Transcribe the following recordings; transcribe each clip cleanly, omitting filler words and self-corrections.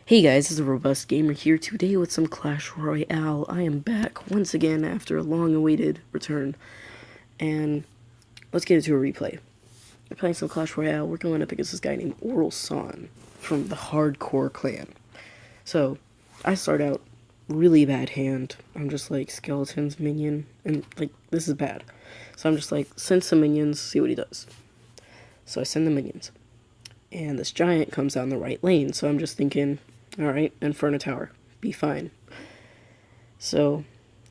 Hey guys, this is a Robust Gamer here today with some Clash Royale. I am back once again after a long-awaited return, and let's get into a replay. We're playing some Clash Royale. We're going up against this guy named Oral San from the Hardcore clan. So, I start out really bad hand. I'm just like skeletons, minion, and like this is bad. So I'm just like send some minions, see what he does. So I send the minions, and this giant comes down the right lane. So I'm just thinking, alright, Inferno Tower. Be fine. So,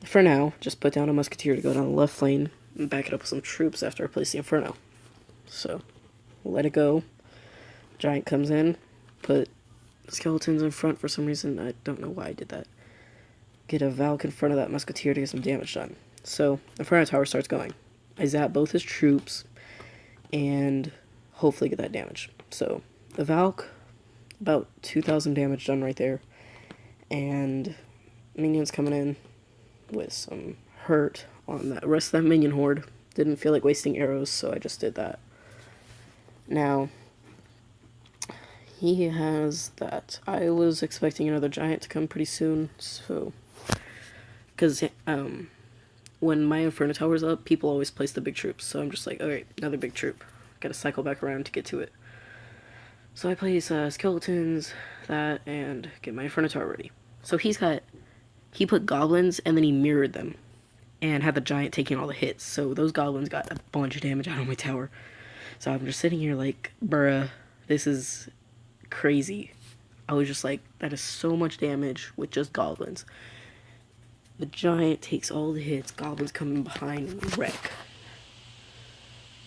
for now, just put down a Musketeer to go down the left lane and back it up with some troops after I place the Inferno. So, let it go. Giant comes in, put skeletons in front for some reason. I don't know why I did that. Get a Valk in front of that Musketeer to get some damage done. So, Inferno Tower starts going. I zap both his troops and hopefully get that damage. So, the Valk, about 2,000 damage done right there, and minions coming in with some hurt on that rest of that minion horde. Didn't feel like wasting arrows, so I just did that. Now, he has that. I was expecting another giant to come pretty soon, so because when my Inferno Tower's up, people always place the big troops, so I'm just like, alright, another big troop. Gotta cycle back around to get to it. So I place skeletons, that, and get my Inferno Tower ready. So he put goblins and then he mirrored them and had the giant taking all the hits. So those goblins got a bunch of damage out of my tower. So I'm just sitting here like, bruh, this is crazy. I was just like, that is so much damage with just goblins. The giant takes all the hits, goblins coming behind and wreck.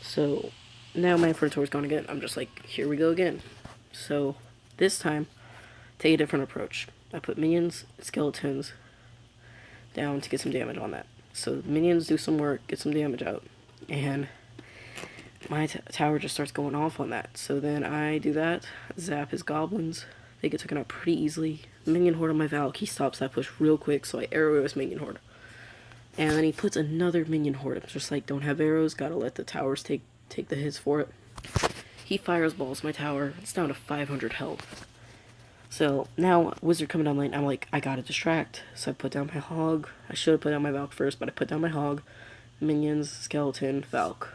So now my Inferno Tower's gone again. I'm just like, here we go again. So this time, take a different approach. I put minions, skeletons down to get some damage on that. So the minions do some work, get some damage out, and my tower just starts going off on that. So then I do that, zap his goblins. They get taken out pretty easily. Minion horde on my Valk, he stops that push real quick, so I arrow his minion horde. And then he puts another minion horde. I'm just like, don't have arrows, gotta let the towers take the hits for it. He fires balls my tower. It's down to 500 health. So now wizard coming down lane, I'm like, I gotta distract. So I put down my hog. I should have put down my Valk first, but I put down my hog. Minions, skeleton, Valk.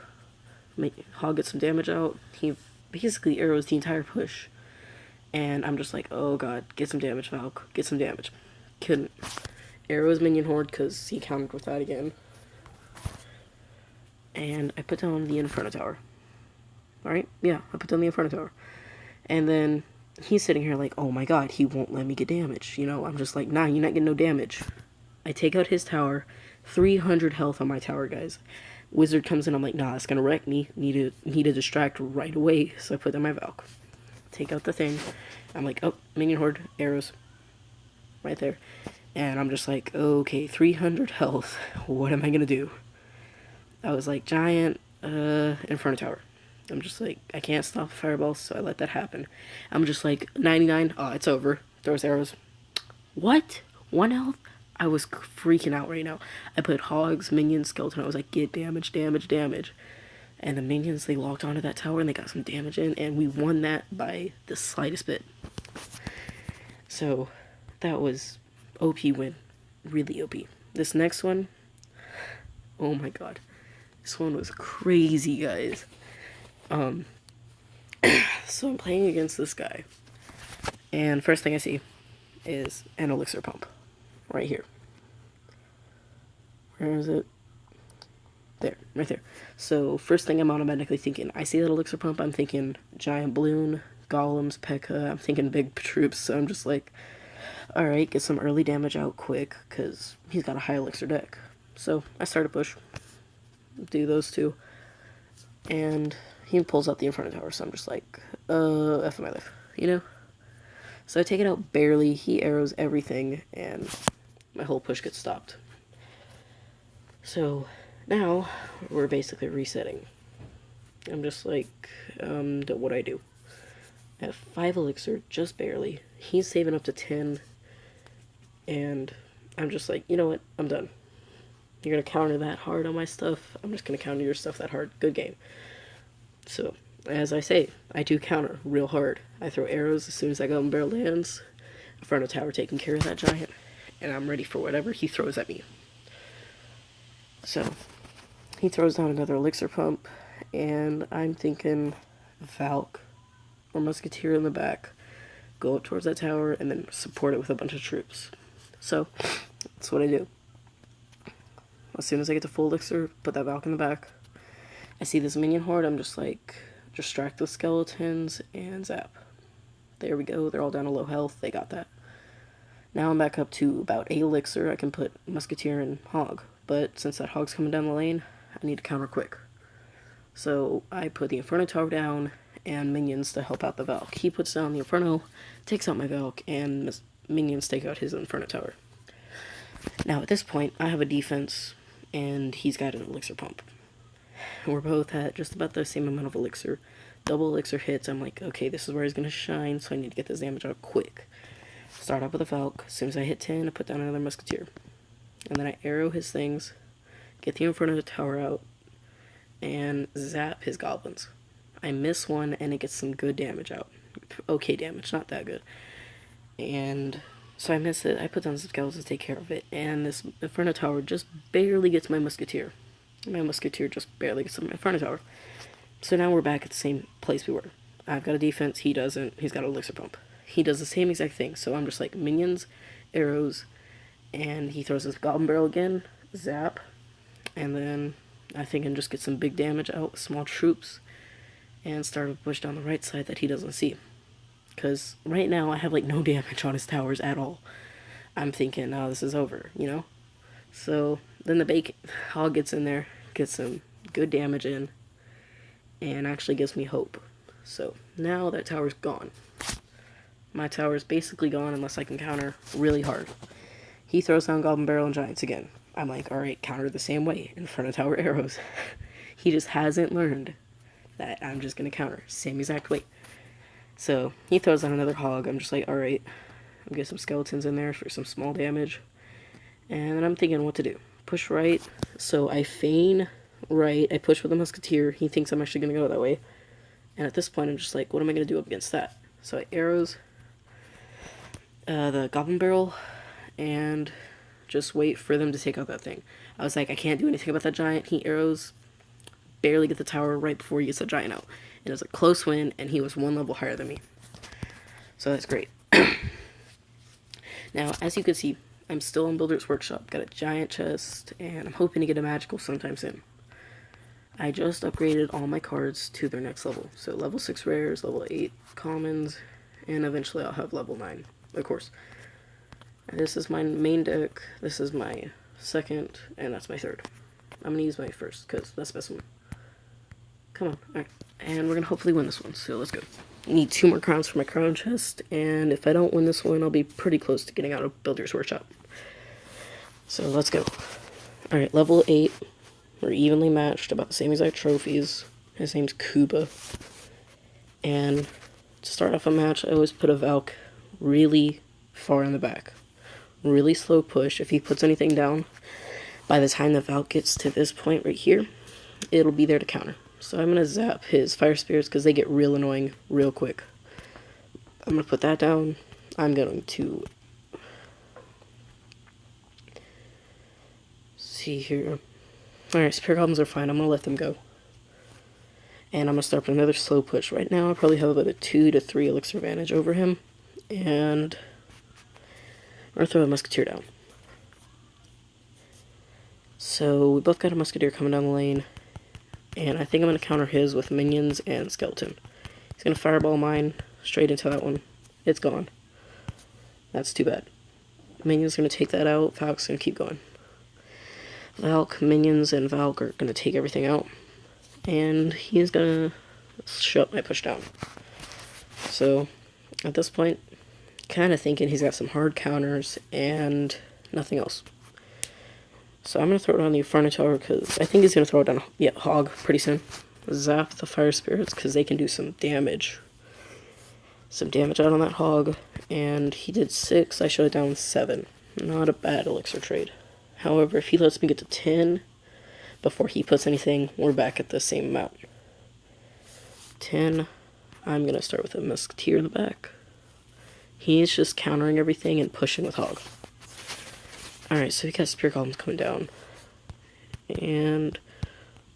Hog gets some damage out. He basically arrows the entire push. And I'm just like, oh god, get some damage, Valk. Get some damage. Couldn't. Arrows minion horde because he countered with that again. And I put down the Inferno Tower. Alright? Yeah, I put down the Inferno Tower. And then he's sitting here like, oh my god, he won't let me get damage. You know, I'm just like, nah, you're not getting no damage. I take out his tower. 300 health on my tower, guys. Wizard comes in, I'm like, nah, it's gonna wreck me. Need to distract right away. So I put down my Valk. Take out the thing. I'm like, oh, minion horde, arrows. Right there. And I'm just like, okay, 300 health. What am I gonna do? I was like, giant, Inferno Tower. I'm just like, I can't stop fireballs, so I let that happen. I'm just like, 99, oh, it's over. Throws arrows. What? 1 health? I was freaking out right now. I put hogs, minions, skeleton. I was like, get damage, damage, damage. And the minions, they locked onto that tower and they got some damage in, and we won that by the slightest bit. So, that was OP win. Really OP. This next one, oh my god. This one was crazy, guys. So I'm playing against this guy, and first thing I see is an elixir pump right here. Where is it? There, right there. So first thing I'm automatically thinking, I see that elixir pump, I'm thinking giant balloon, golems, P.E.K.K.A. I'm thinking big troops, so I'm just like, alright, get some early damage out quick, because he's got a high elixir deck. So I start a push, do those two, and he pulls out the Inferno Tower, so I'm just like, F my life, you know? So I take it out barely, he arrows everything, and my whole push gets stopped. So now we're basically resetting. I'm just like, what do I do? I have 5 elixir, just barely. He's saving up to 10, and I'm just like, you know what? I'm done. You're gonna counter that hard on my stuff. I'm just gonna counter your stuff that hard. Good game. So, as I say, I do counter real hard. I throw arrows as soon as that golden barrel lands. Inferno Tower taking care of that giant, and I'm ready for whatever he throws at me. So, he throws down another elixir pump, and I'm thinking Valk or Musketeer in the back, go up towards that tower, and then support it with a bunch of troops. So, that's what I do. As soon as I get to full elixir, put that Valk in the back. I see this minion horde, I'm just like, distract the skeletons and zap. There we go, they're all down to low health, they got that. Now I'm back up to about 8 elixir, I can put Musketeer and Hog. But since that Hog's coming down the lane, I need to counter quick. So I put the Inferno Tower down and minions to help out the Valk. He puts down the Inferno, takes out my Valk, and minions take out his Inferno Tower. Now at this point, I have a defense, and he's got an elixir pump. We're both at just about the same amount of elixir. Double elixir hits, I'm like, okay, this is where he's going to shine, so I need to get this damage out quick. Start up with a Valk. As soon as I hit 10, I put down another Musketeer. And then I arrow his things, get the Inferno Tower out, and zap his goblins. I miss one, and it gets some good damage out. Okay damage, not that good. And so I miss it. I put down some skeletons to take care of it, and this Inferno Tower just barely gets my Musketeer. My Musketeer just barely gets my Inferno Tower. So now we're back at the same place we were. I've got a defense, he doesn't. He's got an elixir pump. He does the same exact thing, so I'm just like minions, arrows, and he throws his Goblin Barrel again, zap, and then I think I can just get some big damage out with small troops and start a push down the right side that he doesn't see. Because right now I have like no damage on his towers at all. I'm thinking, oh, this is over, you know? So then the Hog gets in there, gets some good damage in, and actually gives me hope. So now that tower's gone. My tower's basically gone unless I can counter really hard. He throws down Goblin Barrel and Giants again. I'm like, alright, counter the same way. Inferno Tower arrows. He just hasn't learned that I'm just going to counter. Same exact way. So, he throws down another Hog. I'm just like, alright, I'm getting some skeletons in there for some small damage. And then I'm thinking what to do. Push right. So I feign right. I push with a Musketeer. He thinks I'm actually going to go that way. And at this point, I'm just like, what am I going to do up against that? So I arrows the Goblin Barrel and just wait for them to take out that thing. I was like, I can't do anything about that giant. He arrows, barely get the tower right before he gets the giant out. And it was a close win, and he was 1 level higher than me. So that's great. Now, as you can see, I'm still in Builder's Workshop. Got a giant chest, and I'm hoping to get a magical sometime soon. I just upgraded all my cards to their next level. So level 6 rares, level 8 commons, and eventually I'll have level 9, of course. And this is my main deck, this is my second, and that's my third. I'm going to use my first, because that's the best one. Come on, alright. And we're going to hopefully win this one, so let's go. I need 2 more crowns for my crown chest, and if I don't win this one, I'll be pretty close to getting out of Builder's Workshop. So let's go. Alright, level 8. We're evenly matched, about the same exact trophies. His name's Kuba. And to start off a match, I always put a Valk really far in the back. Really slow push. If he puts anything down, by the time the Valk gets to this point right here, it'll be there to counter. So I'm going to zap his Fire Spirits because they get real annoying real quick. I'm going to put that down. I'm going to see here. Alright, Spirit Goblins are fine. I'm going to let them go. And I'm going to start with another slow push. Right now, I probably have about a 2 to 3 elixir advantage over him. And I'm going to throw a Musketeer down. So, we both got a Musketeer coming down the lane. And I think I'm going to counter his with minions and skeleton. He's going to fireball mine straight into that one. It's gone. That's too bad. Minion's going to take that out. Valk's going to keep going. Valk, minions, and Valk are going to take everything out. And he's going to shut my push down. So, at this point, kind of thinking he's got some hard counters and nothing else. So I'm going to throw it on the Inferno Tower because I think he's going to throw it down Hog pretty soon. Zap the Fire Spirits because they can do some damage. Some damage out on that Hog. And he did 6, I shut it down with 7. Not a bad elixir trade. However, if he lets me get to 10 before he puts anything, we're back at the same amount. 10, I'm going to start with a Musketeer in the back. He's just countering everything and pushing with Hog. Alright, so we got Spear Golems coming down. And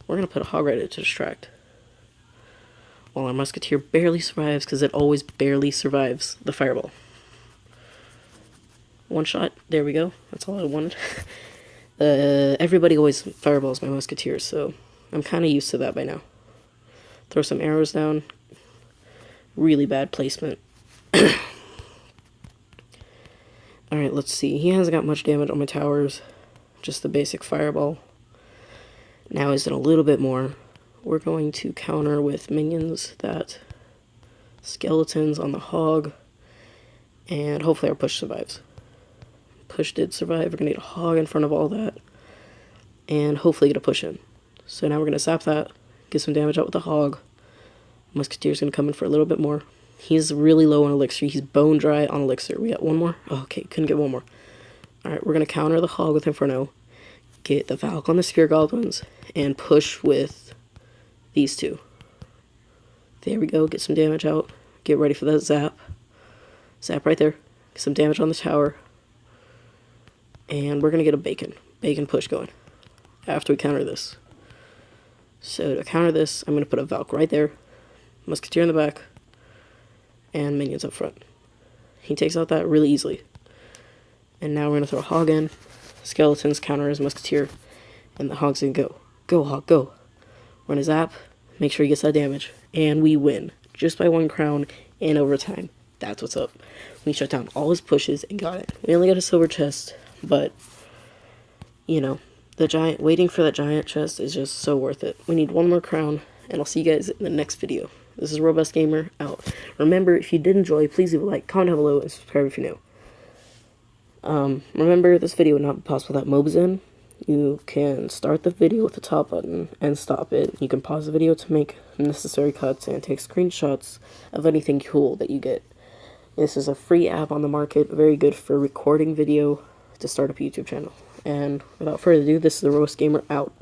we're going to put a Hog Rider to distract. While our Musketeer barely survives, because it always barely survives the Fireball. One shot, there we go. That's all I wanted. Everybody always fireballs my Musketeers, so I'm kind of used to that by now. Throw some arrows down. Really bad placement. Alright, let's see. He hasn't got much damage on my towers. Just the basic fireball. Now he's done a little bit more. We're going to counter with minions that skeletons on the Hog. And hopefully our push survives. Push did survive. We're going to get a Hog in front of all that. And hopefully get a push in. So now we're going to zap that. Get some damage out with the Hog. Musketeer's going to come in for a little bit more. He's really low on elixir. He's bone dry on elixir. We got one more? Oh, okay, couldn't get one more. Alright, we're going to counter the Hog with Inferno. Get the Valk on the Spear Goblins. And push with these two. There we go. Get some damage out. Get ready for that zap. Zap right there. Get some damage on the tower. And we're going to get a bacon push going. After we counter this. So to counter this, I'm going to put a Valk right there. Musketeer in the back. And minions up front. He takes out that really easily. And now we're going to throw a Hog in. Skeletons counter his Musketeer. And the Hog's going to go. Go, Hog, go. Run his zap. Make sure he gets that damage. And we win. Just by 1 crown in overtime. That's what's up. We shut down all his pushes and got it. We only got a silver chest. But, you know, waiting for that giant chest is just so worth it. We need 1 more crown. And I'll see you guys in the next video. This is Robust Gamer, out. Remember, if you did enjoy, please leave a like, comment down below, and subscribe if you're new. Remember, this video would not be possible without Mobizen. You can start the video with the top button and stop it. You can pause the video to make necessary cuts and take screenshots of anything cool that you get. This is a free app on the market, very good for recording video to start up a YouTube channel. And without further ado, this is the Robust Gamer, out.